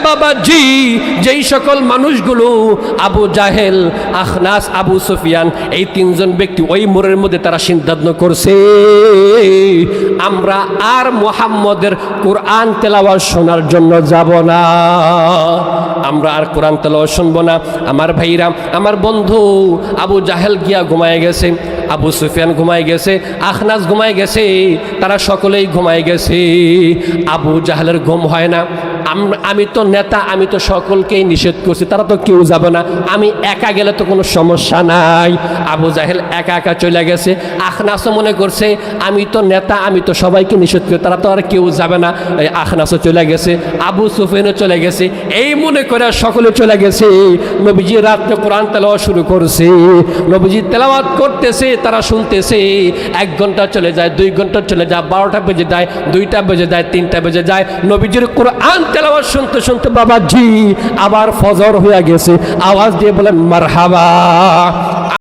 বাবাজি, যেই সকল মানুষগুলো আবু জাহেল, আখনাস, আবু সুফিয়ান, এই তিনজন ব্যক্তি ওই মোড়ের মধ্যে তারা সিদ্ধান্ত করছে আমরা আর মুহাম্মদের কোরআন তেলাওয়াত শোনার জন্য যাব না, আমরা আর কোরআন তেলাওয়াত শুনবো না। আমার ভাইরা, আমার বন্ধু, আবু জাহেল গিয়া ঘুমায় গেছে, আবু সুফিয়ান ঘুমায় গেছে, আখনাস ঘুমায় গেছে, তারা সকলেই ঘুমায় গেছে। আবু জাহেলের ঘুম হয় না। আমি তো নেতা, আমি তো সকলকেই নিষেধ করছি, তারা তো কেউ যাবে না, আমি একা গেলে তো কোনো সমস্যা নাই। আবু জাহেল একা একা চলে গেছে। আখনাসও মনে করছে আমি তো নেতা, আমি তো সবাইকে নিষেধ করি, তারা তো আর কেউ যাবে না। এই আখনাসও চলে গেছে, আবু সুফিয়ানও চলে গেছে। এই মনে করে সকলে চলে গেছে। নবীজি রাত্রে কোরআন তেলাওয়াত শুরু করছে। নবীজি তেলাওয়াত করতেছে, তারা শুনতেছে। 1 ঘন্টা চলে যায়, 2 ঘন্টা চলে যায়, 12টা বেজে যায়, 2টা বেজে যায়, 3টা বেজে যায়। নবীজির কোরআন তেলাওয়াত শুনতে শুনতে বাবাজি আবার ফজর হয়ে গেছে। আওয়াজ দিয়ে বলেন মারহাবা।